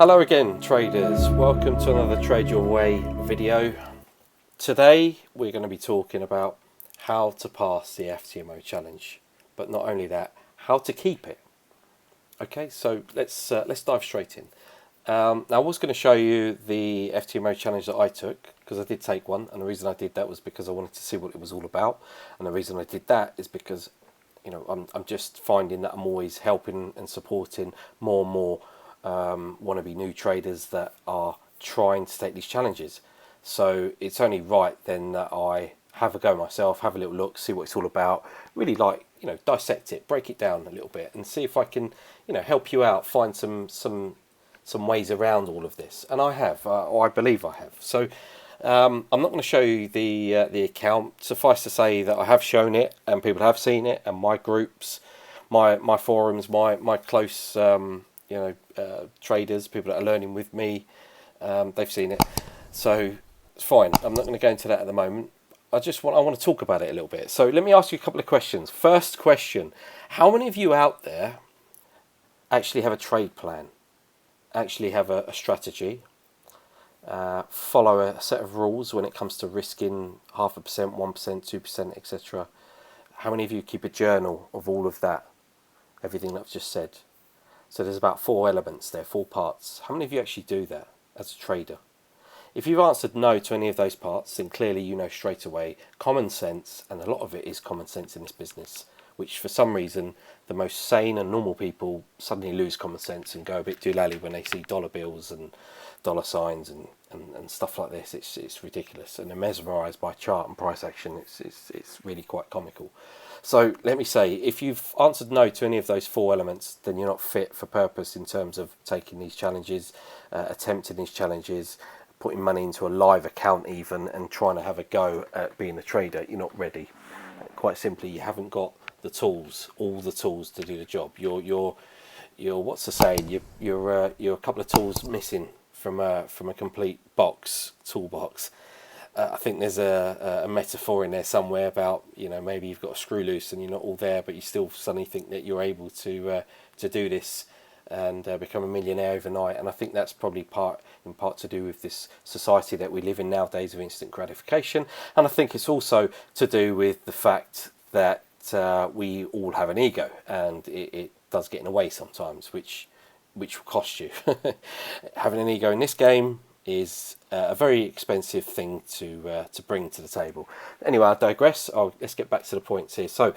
Hello again, traders. Welcome to another Trade Your Way video. Today we're going to be talking about how to pass the FTMO challenge, but not only that, how to keep it. Okay, so let's dive straight in. Now I was going to show you the FTMO challenge that I took, because I did take one, and the reason I did that was because I wanted to see what it was all about, and the reason I did that is because, you know, I'm just finding that I'm always helping and supporting more and more wannabe new traders that are trying to take these challenges. So it's only right then that I have a go myself, have a little look, see what it's all about, really dissect it, break it down a little bit, and see if I can, help you out, find some ways around all of this. And I have, or I believe I have. So I'm not going to show you the account. Suffice to say that I have shown it, and people have seen it, and my groups, my forums, my close traders, people that are learning with me, they've seen it. So it's fine. I'm not going to go into that at the moment. I want to talk about it a little bit. So let me ask you a couple of questions. First question: how many of you out there actually have a trade plan? Actually have a strategy? Follow a set of rules when it comes to risking 0.5%, 1%, 2%, etc. How many of you keep a journal of all of that? Everything that I've just said. So there's about 4 elements there, 4 parts. How many of you actually do that as a trader? If you've answered no to any of those parts, then clearly you know straight away common sense, and a lot of it is common sense in this business, which for some reason the most sane and normal people suddenly lose common sense and go a bit doolally when they see dollar bills and dollar signs and stuff like this. It's ridiculous, and they're mesmerised by chart and price action. It's really quite comical. So let me say, if you've answered no to any of those 4 elements, then you're not fit for purpose in terms of taking these challenges, attempting these challenges, putting money into a live account even, and trying to have a go at being a trader. You're not ready. Quite simply, you haven't got the tools, all the tools to do the job. You're what's the saying? You're a couple of tools missing from a complete toolbox. I think there's a metaphor in there somewhere about, maybe you've got a screw loose and you're not all there, but you still suddenly think that you're able to do this and become a millionaire overnight. And I think that's probably in part to do with this society that we live in nowadays of instant gratification. And I think it's also to do with the fact that we all have an ego, and it does get in the way sometimes, which will cost you. Having an ego in this game is a very expensive thing to bring to the table. Anyway, I digress. Let's get back to the points here. So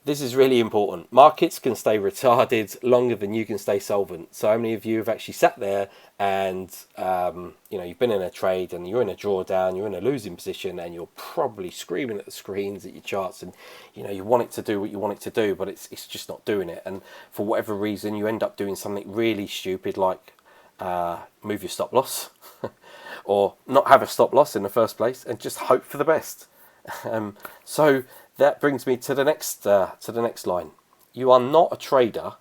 this is really important. Markets can stay retarded longer than you can stay solvent. So how many of you have actually sat there and you've been in a trade and you're in a drawdown, you're in a losing position, and you're probably screaming at the screens at your charts, and you want it to do what you want it to do, but it's just not doing it. And for whatever reason, you end up doing something really stupid, like move your stop loss or not have a stop loss in the first place and just hope for the best. So that brings me to the next line. You are not a trader,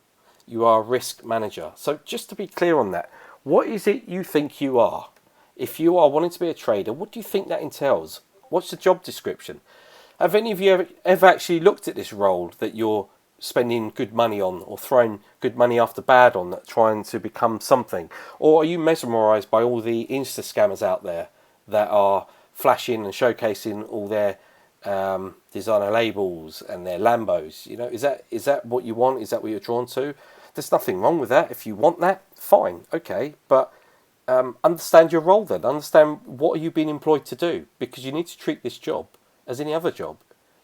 you are a risk manager. So just to be clear on that, what is it you think you are? If you are wanting to be a trader, what do you think that entails? What's the job description? Have any of you ever actually looked at this role that you're spending good money on, or throwing good money after bad on, that trying to become something? Or are you mesmerised by all the Insta scammers out there that are flashing and showcasing all their designer labels and their Lambos? Is that what you want? Is that what you're drawn to? There's nothing wrong with that. If you want that, fine, okay, but understand your role then. Understand what are you being employed to do, because you need to treat this job as any other job.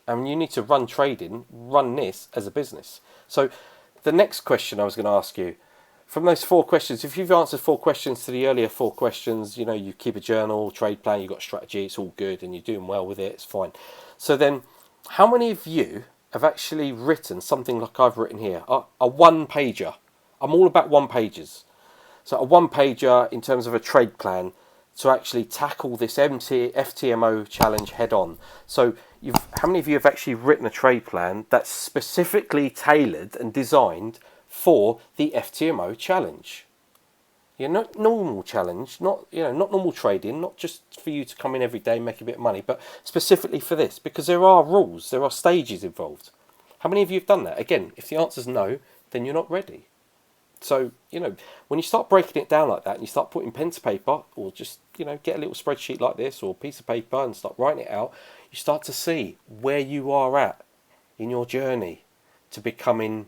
And you need to run trading, run this as a business. So the next question I was going to ask you, from those 4 questions, if you've answered 4 questions to the earlier 4 questions, you keep a journal, trade plan, you've got strategy, it's all good, and you're doing well with it, it's fine. So then, how many of you have actually written something like I've written here, a 1-pager? I'm all about 1-pagers. So a 1-pager in terms of a trade plan to actually tackle this FTMO challenge head on. So how many of you have actually written a trade plan that's specifically tailored and designed for the FTMO challenge? Not normal challenge, not normal trading, not just for you to come in every day and make a bit of money, but specifically for this, because there are rules, there are stages involved. How many of you have done that? Again, if the answer's no, then you're not ready. So, you know, when you start breaking it down like that and you start putting pen to paper, or just, you know, get a little spreadsheet like this or a piece of paper and start writing it out, you start to see where you are at in your journey to becoming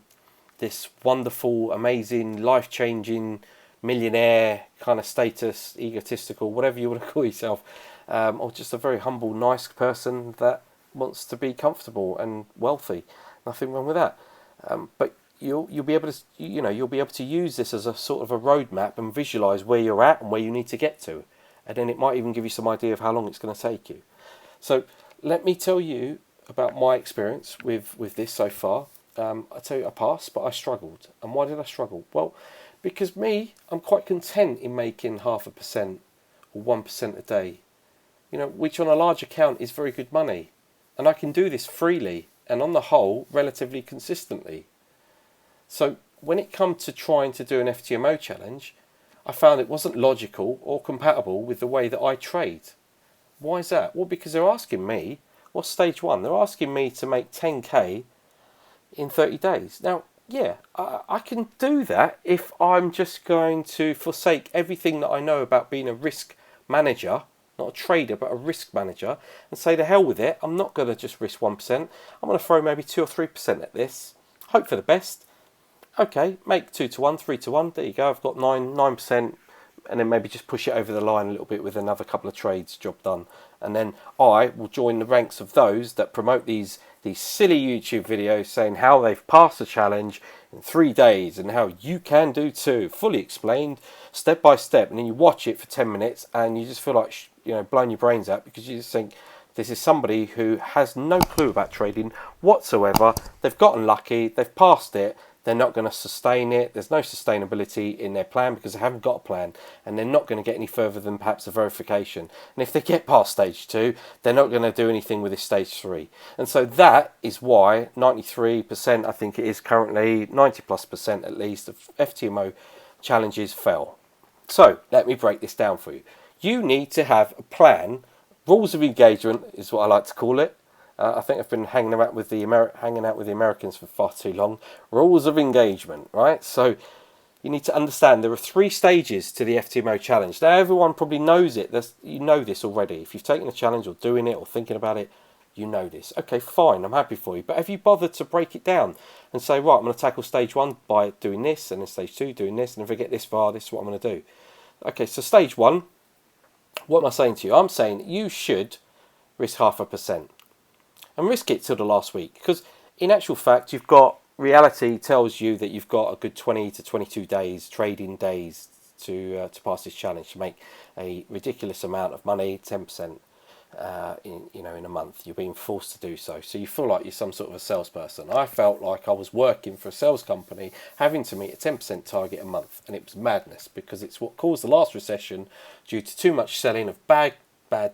this wonderful, amazing, life-changing millionaire kind of status, egotistical, whatever you want to call yourself, or just a very humble, nice person that wants to be comfortable and wealthy. Nothing wrong with that. But you'll be able to, you know, you'll be able to use this as a sort of a roadmap and visualize where you're at and where you need to get to, and then it might even give you some idea of how long it's going to take you. So let me tell you about my experience with this so far. I tell you, I passed, but I struggled. And why did I struggle? Well, because I'm quite content in making 0.5% or 1% a day, you know, which on a large account is very good money. And I can do this freely and on the whole, relatively consistently. So when it comes to trying to do an FTMO challenge, I found it wasn't logical or compatible with the way that I trade. Why is that? Well, because they're asking me, what's stage one? They're asking me to make 10k in 30 days. Now, yeah, I can do that if I'm just going to forsake everything that I know about being a risk manager, not a trader, but a risk manager, and say to hell with it. I'm not going to just risk 1%. I'm going to throw maybe 2 or 3% at this. Hope for the best. Okay, make 2 to 1, 3 to 1. There you go. I've got 9%, and then maybe just push it over the line a little bit with another couple of trades. Job done. And then I will join the ranks of those that promote these silly YouTube videos saying how they've passed the challenge in 3 days and how you can do too, fully explained, step by step. And then you watch it for 10 minutes and you just feel like, you know, blowing your brains out, because you just think, this is somebody who has no clue about trading whatsoever. They've gotten lucky. They've passed it. They're not going to sustain it. There's no sustainability in their plan because they haven't got a plan, and they're not going to get any further than perhaps a verification. And if they get past stage 2, they're not going to do anything with this stage 3. And so that is why 93%, I think it is currently, 90+% at least, of FTMO challenges fail. So let me break this down for you. You need to have a plan. Rules of engagement is what I like to call it. I think I've been hanging out with the Americans for far too long. Rules of engagement, right? So you need to understand there are 3 stages to the FTMO challenge. Now everyone probably knows it. You know this already. If you've taken the challenge or doing it or thinking about it, you know this. Okay, fine, I'm happy for you. But have you bothered to break it down and say, right, I'm going to tackle stage 1 by doing this, and then stage 2 doing this, and if I get this far, this is what I'm going to do. Okay, so stage 1, what am I saying to you? I'm saying you should risk 0.5%. And risk it till the last week, because in actual fact reality tells you that you've got a good 20 to 22 days, trading days, to pass this challenge, to make a ridiculous amount of money, 10% in a month. You're being forced to do so, so you feel like you're some sort of a salesperson. I felt like I was working for a sales company, having to meet a 10% target a month, and it was madness, because it's what caused the last recession due to too much selling of bad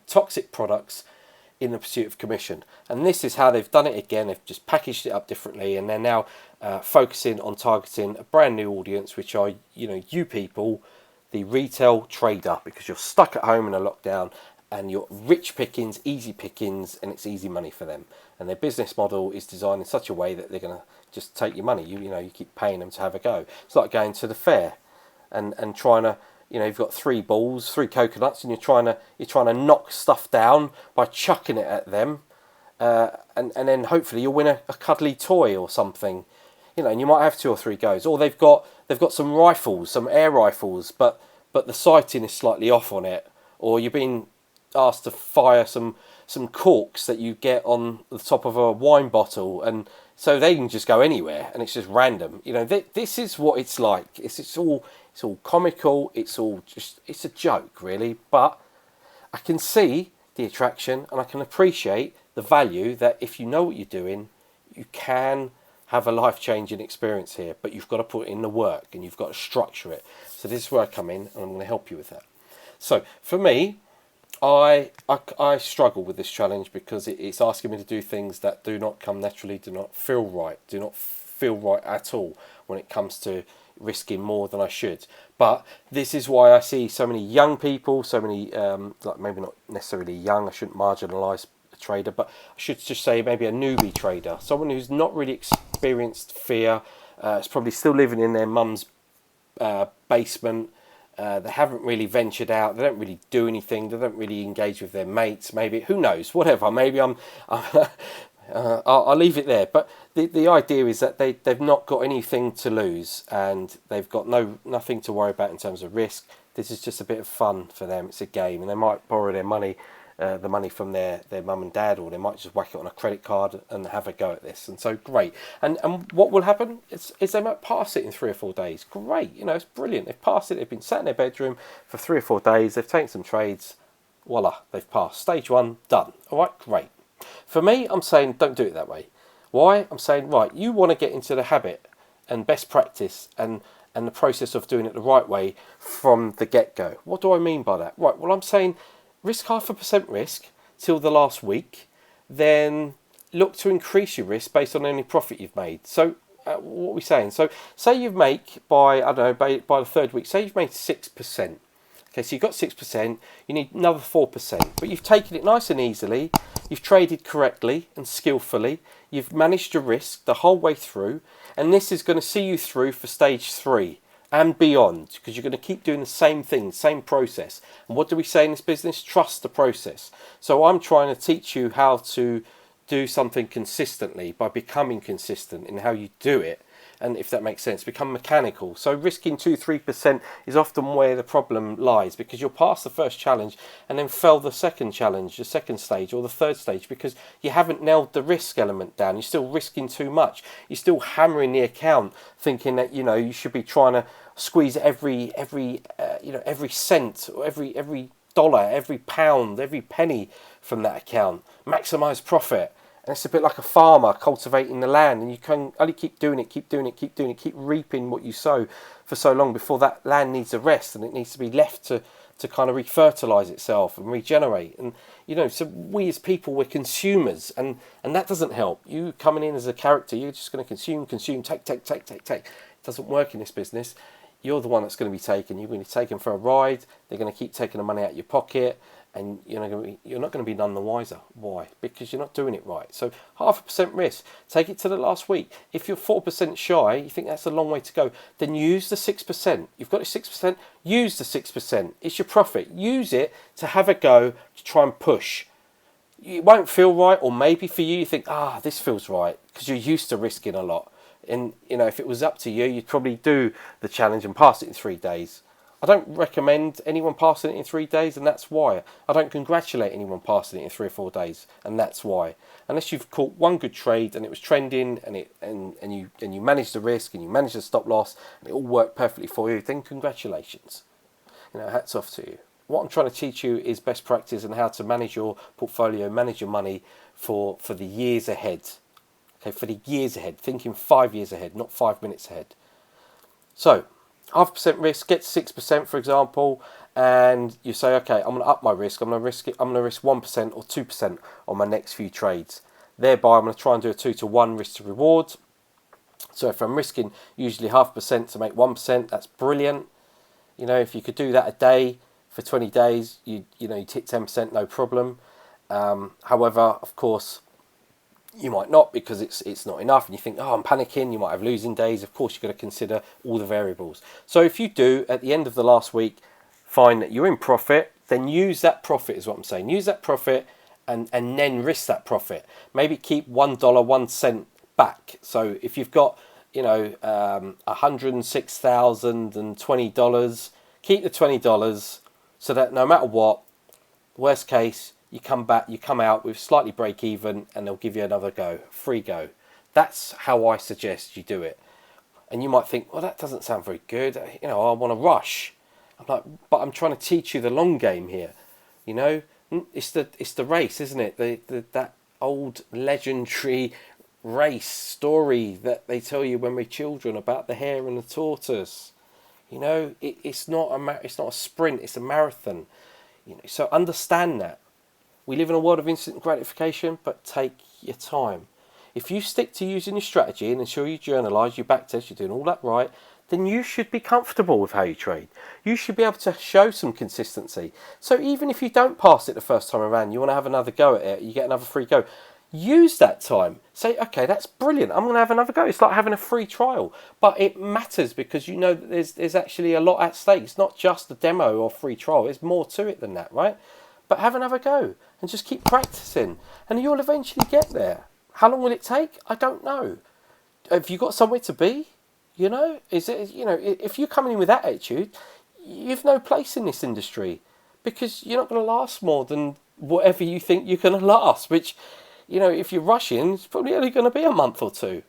toxic products in the pursuit of commission. And this is how they've done it again. They've just packaged it up differently, and they're now focusing on targeting a brand new audience, which are, you people, the retail trader, because you're stuck at home in a lockdown and you're rich pickings, easy pickings, and it's easy money for them. And their business model is designed in such a way that they're going to just take your money. You keep paying them to have a go. It's like going to the fair and trying to, you've got 3 balls, 3 coconuts, and you're trying to knock stuff down by chucking it at them, and then hopefully you'll win a cuddly toy or something, and you might have 2 or 3 goes. Or they've got some rifles, some air rifles, but the sighting is slightly off on it, or you're being asked to fire some corks that you get on the top of a wine bottle, and so they can just go anywhere, and it's just random. This is what it's like. It's all comical. It's a joke, really. But I can see the attraction, and I can appreciate the value that if you know what you're doing, you can have a life-changing experience here. But you've got to put in the work, and you've got to structure it. So this is where I come in, and I'm going to help you with that. So for me, I struggle with this challenge because it's asking me to do things that do not come naturally, do not feel right at all when it comes to risking more than I should. But this is why I see so many young people, so many, maybe not necessarily young, I shouldn't marginalise a trader, but I should just say maybe a newbie trader, someone who's not really experienced fear, is probably still living in their mum's basement. They haven't really ventured out. They don't really do anything. They don't really engage with their mates. Maybe, who knows? Whatever. Maybe I'll leave it there. But the idea is that they've not got anything to lose, and they've got nothing to worry about in terms of risk. This is just a bit of fun for them. It's a game, and they might borrow their money, the money from their mum and dad, or they might just whack it on a credit card and have a go at this. And so great. And what will happen is they might pass it in 3 or 4 days. Great. It's brilliant. They've passed it. They've been sat in their bedroom for 3 or 4 days. They've taken some trades. Voila, they've passed. Stage 1 done. All right, great. For me, I'm saying don't do it that way. Why? I'm saying, right, you want to get into the habit and best practice and the process of doing it the right way from the get-go. What do I mean by that? Right, well, I'm saying risk 0.5% risk till the last week, then look to increase your risk based on any profit you've made. So what are we saying? So say you make by the 3rd week, say you've made 6%. Okay, so you've got 6%, you need another 4%, but you've taken it nice and easily, you've traded correctly and skillfully, you've managed your risk the whole way through, and this is going to see you through for stage 3 and beyond, because you're going to keep doing the same thing, same process. And what do we say in this business? Trust the process. So I'm trying to teach you how to do something consistently by becoming consistent in how you do it. And if that makes sense, become mechanical. So risking 2-3% is often where the problem lies, because you'll pass the first challenge and then fail the second challenge, the second stage or the third stage, because you haven't nailed the risk element down. You're still risking too much. You're still hammering the account, thinking that you should be trying to squeeze every cent or every dollar, every pound, every penny from that account. Maximize profit. And it's a bit like a farmer cultivating the land, and you can only keep doing it, keep reaping what you sow for so long before that land needs a rest, and it needs to be left to kind of refertilise itself and regenerate. And so we as people, we're consumers, and that doesn't help. You coming in as a character, you're just going to consume, take. It doesn't work in this business. You're the one that's going to be taken. You're going to be taken for a ride. They're going to keep taking the money out of your pocket. And you're not going to be none the wiser. Why? Because you're not doing it right. So 0.5% risk. Take it to the last week. If you're 4% shy, you think that's a long way to go, then use the 6%. You've got your 6%, use the 6%. It's your profit. Use it to have a go to try and push. It won't feel right, or maybe for you think, this feels right, because you're used to risking a lot. And if it was up to you, you'd probably do the challenge and pass it in 3 days. I don't recommend anyone passing it in 3 days, and that's why. I don't congratulate anyone passing it in 3 or 4 days, and that's why. Unless you've caught one good trade and it was trending, and you managed the risk and you managed the stop loss and it all worked perfectly for you, then congratulations. Hats off to you. What I'm trying to teach you is best practice and how to manage your portfolio, manage your money for the years ahead. Okay, for the years ahead, thinking 5 years ahead, not 5 minutes ahead. So 0.5% risk, get to 6%, for example, and you say, okay, I'm going to up my risk. I'm going to risk 1% or 2% on my next few trades. Thereby, I'm going to try and do a 2-to-1 risk to reward. So if I'm risking usually 0.5% to make 1%, that's brilliant. If you could do that a day for 20 days, you'd hit 10%, no problem. However, of course, you might not, because it's not enough, and you think, I'm panicking. You might have losing days. Of course, you've got to consider all the variables. So if you do, at the end of the last week, find that you're in profit, then use that profit, is what I'm saying. Use that profit and then risk that profit. Maybe keep $1, 1 cent back. So if you've got $106,020, keep the $20, so that no matter what, worst case, you come out with slightly break even, and they'll give you another go, free go. That's how I suggest you do it. And you might think, well, that doesn't sound very good. I want to rush. I'm like, but I'm trying to teach you the long game here. It's the race, isn't it? That old legendary race story that they tell you when we're children about the hare and the tortoise. It's not a sprint. It's a marathon. So understand that. We live in a world of instant gratification, but take your time. If you stick to using your strategy and ensure you journalise, you backtest, you're doing all that right, then you should be comfortable with how you trade. You should be able to show some consistency. So even if you don't pass it the first time around, you want to have another go at it, you get another free go, use that time. Say, okay, that's brilliant. I'm going to have another go. It's like having a free trial. But it matters because you know that there's actually a lot at stake. It's not just a demo or free trial. There's more to it than that, right? But have another go and just keep practicing. And you'll eventually get there. How long will it take? I don't know. Have you got somewhere to be? You know, is it, you know, if you're coming in with that attitude, you've no place in this industry because you're not going to last more than whatever you think you're going to last, which, you know, if you're rushing, it's probably only going to be a month or two.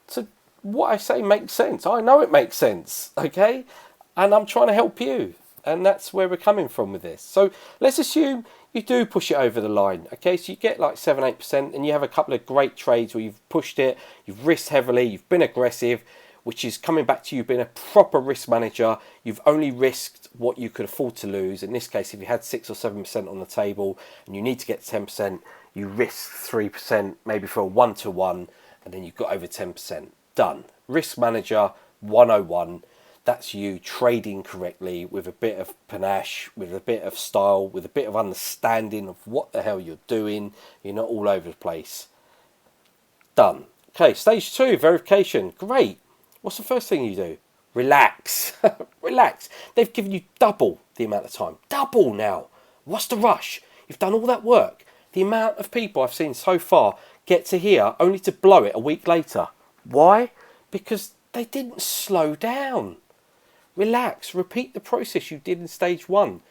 So what I say makes sense. I know it makes sense, okay? And I'm trying to help you. And that's where we're coming from with this. So let's assume you do push it over the line, okay? So you get like 7-8% and you have a couple of great trades where you've pushed it, you've risked heavily, you've been aggressive, which is coming back to you being a proper risk manager. You've only risked what you could afford to lose. In this case, if you had 6 or 7% on the table and you need to get 10%, you risk 3%, maybe for a 1-to-1, and then you've got over 10%. Done. Risk manager 101. That's you trading correctly with a bit of panache, with a bit of style, with a bit of understanding of what the hell you're doing. You're not all over the place. Done. Okay, stage 2, verification. Great. What's the first thing you do? Relax. Relax. They've given you double the amount of time. Double now. What's the rush? You've done all that work. The amount of people I've seen so far get to here only to blow it a week later. Why? Because they didn't slow down. Relax. Repeat the process you did in stage 1.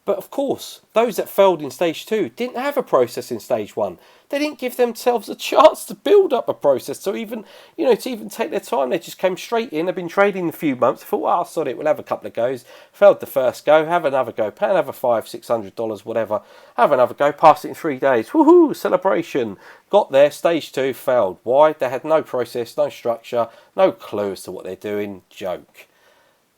But of course, those that failed in stage 2 didn't have a process in stage 1. They didn't give themselves a chance to build up a process, to even take their time. They just came straight in. They've been trading a few months. Thought, oh, sod it, we'll have a couple of goes. Failed the first go, have another go, pay another $500-$600, whatever. Have another go, pass it in 3 days. Woohoo, celebration. Got there, stage 2, failed. Why? They had no process, no structure, no clue as to what they're doing. Joke.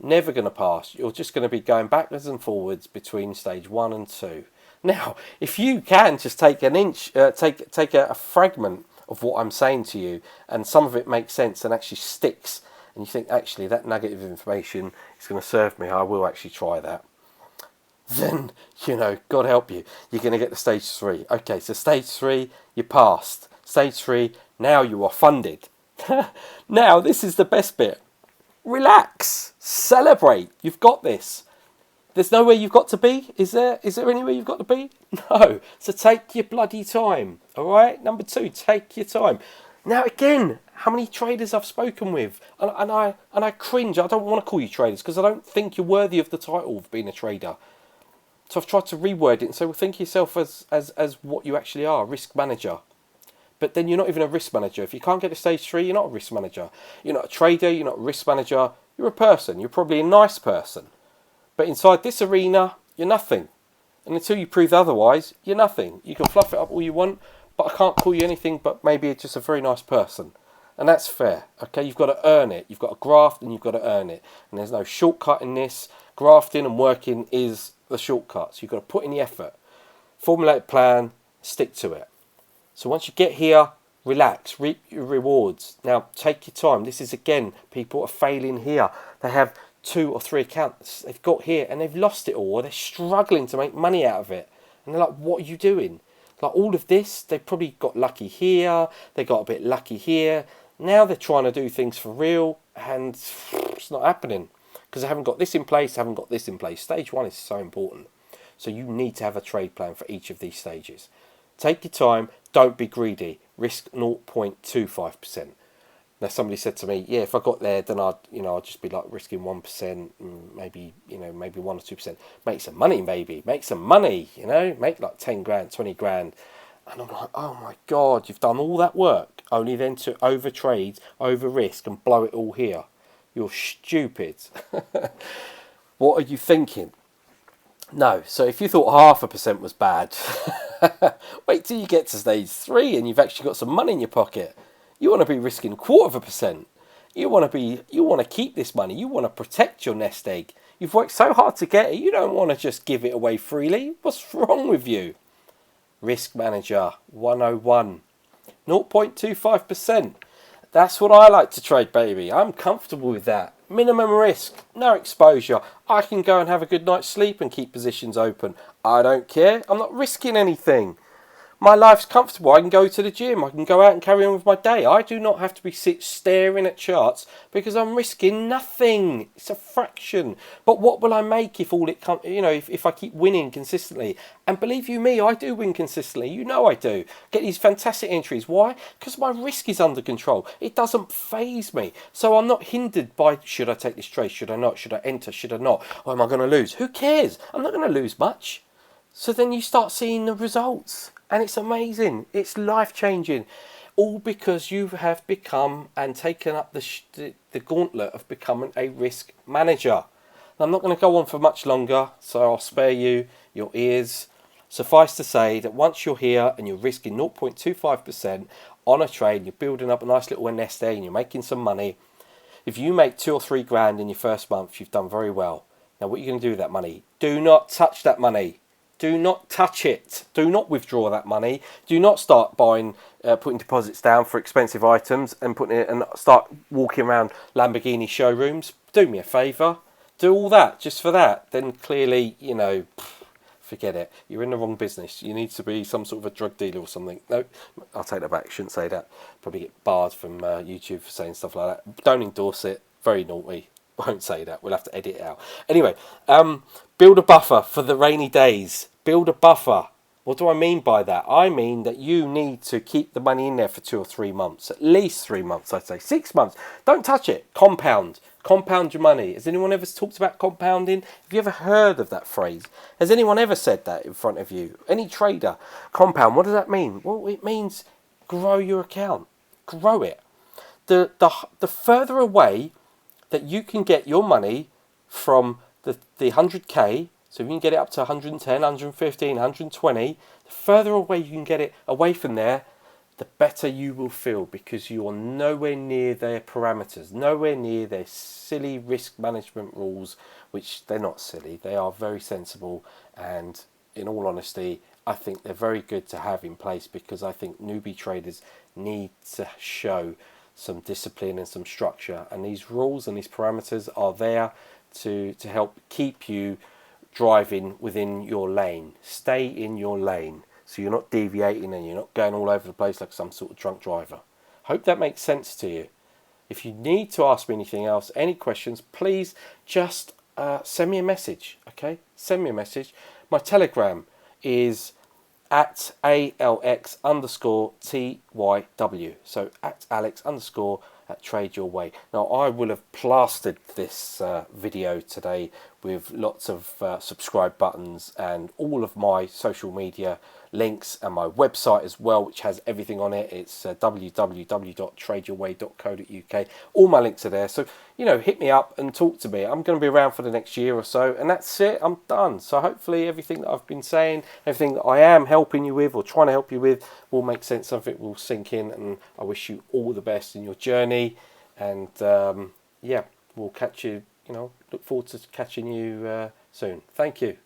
Never going to pass. You're just going to be going backwards and forwards between stage 1 and 2. Now, if you can just take take a fragment of what I'm saying to you, and some of it makes sense and actually sticks, and you think, actually, that nugget of information is going to serve me, I will actually try that. Then, you know, God help you, you're going to get to stage 3. Okay, so stage 3, you passed. Stage 3, now you are funded. Now, this is the best bit. Relax. Celebrate. You've got this. There's nowhere you've got to be. Is there anywhere you've got to be? No. So take your bloody time. All right. Number 2, take your time. Now again, how many traders I've spoken with, and I cringe. I don't want to call you traders because I don't think you're worthy of the title of being a trader. So I've tried to reword it and say, well, think of yourself as what you actually are, risk manager. But then you're not even a risk manager. If you can't get to stage 3, you're not a risk manager. You're not a trader, you're not a risk manager. You're a person. You're probably a nice person. But inside this arena, you're nothing. And until you prove otherwise, you're nothing. You can fluff it up all you want, but I can't call you anything but maybe just a very nice person. And that's fair. Okay, you've got to earn it. You've got to graft and you've got to earn it. And there's no shortcut in this. Grafting and working is the shortcut. So you've got to put in the effort. Formulate a plan, stick to it. So once you get here, relax, reap your rewards. Now, take your time. This is, again, people are failing here. They have 2 or 3 accounts they've got here and they've lost it all, or they're struggling to make money out of it. And they're like, what are you doing? Like, all of this, they've probably got lucky here, they got a bit lucky here. Now they're trying to do things for real, and it's not happening because they haven't got this in place, haven't got this in place. Stage 1 is so important. So you need to have a trade plan for each of these stages. Take your time. Don't be greedy. Risk 0.25%. Now, somebody said to me, yeah, if I got there, then I'd just be like risking 1%, maybe 1 or 2%. Make some money, baby. Make some money, make like 10 grand, 20 grand. And I'm like, oh my God, you've done all that work only then to over trade, over risk and blow it all here. You're stupid. What are you thinking? No, so if you thought 0.5% was bad, wait till you get to stage 3 and you've actually got some money in your pocket. You want to be risking 0.25%. You want to keep this money. You want to protect your nest egg. You've worked so hard to get it. You don't want to just give it away freely. What's wrong with you? Risk Manager 101. 0.25%. That's what I like to trade, baby. I'm comfortable with that. Minimum risk, no exposure. I can go and have a good night's sleep and keep positions open. I don't care. I'm not risking anything. My life's comfortable. I can go to the gym. I can go out and carry on with my day. I do not have to be staring at charts because I'm risking nothing. It's a fraction. But what will I make if all it comes? If I keep winning consistently? And believe you me, I do win consistently. You know I do. Get these fantastic entries. Why? Because my risk is under control. It doesn't faze me. So I'm not hindered by, should I take this trade? Should I not? Should I enter? Should I not? Or am I going to lose? Who cares? I'm not going to lose much. So then you start seeing the results. And it's amazing. It's life-changing. All because you have become and taken up the gauntlet of becoming a risk manager. Now, I'm not going to go on for much longer, so I'll spare you your ears. Suffice to say that once you're here and you're risking 0.25% on a trade, you're building up a nice little nest there and you're making some money. If you make 2 or 3 grand in your first month, you've done very well. Now, what are you going to do with that money? Do not touch that money. Do not touch it. Do not withdraw that money. Do not start buying, putting deposits down for expensive items and putting it and start walking around Lamborghini showrooms. Do me a favour. Do all that just for that. Then clearly, forget it. You're in the wrong business. You need to be some sort of a drug dealer or something. No, I'll take that back. Shouldn't say that. Probably get barred from YouTube for saying stuff like that. Don't endorse it. Very naughty. Won't say that. We'll have to edit it out. Anyway, build a buffer for the rainy days. Build a buffer. What do I mean by that? I mean that you need to keep the money in there for 2 or 3 months. At least 3 months, I'd say. 6 months. Don't touch it. Compound. Compound your money. Has anyone ever talked about compounding? Have you ever heard of that phrase? Has anyone ever said that in front of you? Any trader? Compound. What does that mean? Well, it means grow your account. Grow it. The further away that you can get your money from the 100k, so if you can get it up to 110, 115, 120, the further away you can get it away from there, the better you will feel because you are nowhere near their parameters, nowhere near their silly risk management rules, which they're not silly, they are very sensible, and in all honesty, I think they're very good to have in place because I think newbie traders need to show some discipline and some structure, and these rules and these parameters are there to help keep you driving within your lane. Stay in your lane so you're not deviating and you're not going all over the place like some sort of drunk driver. Hope that makes sense to you. If you need to ask me anything else, any questions, please just send me a message. Okay, send me a message. My Telegram is at ALX_TYW. So at Alex_Trade Your Way. Now I will have plastered this video today with lots of subscribe buttons and all of my social media links and my website as well, which has everything on it. It's www.tradeyourway.co.uk. All my links are there. So, hit me up and talk to me. I'm going to be around for the next year or so, and that's it. I'm done. So hopefully everything that I've been saying, everything that I am helping you with or trying to help you with will make sense. Something will sink in, and I wish you all the best in your journey. And we'll catch you, look forward to catching you soon. Thank you.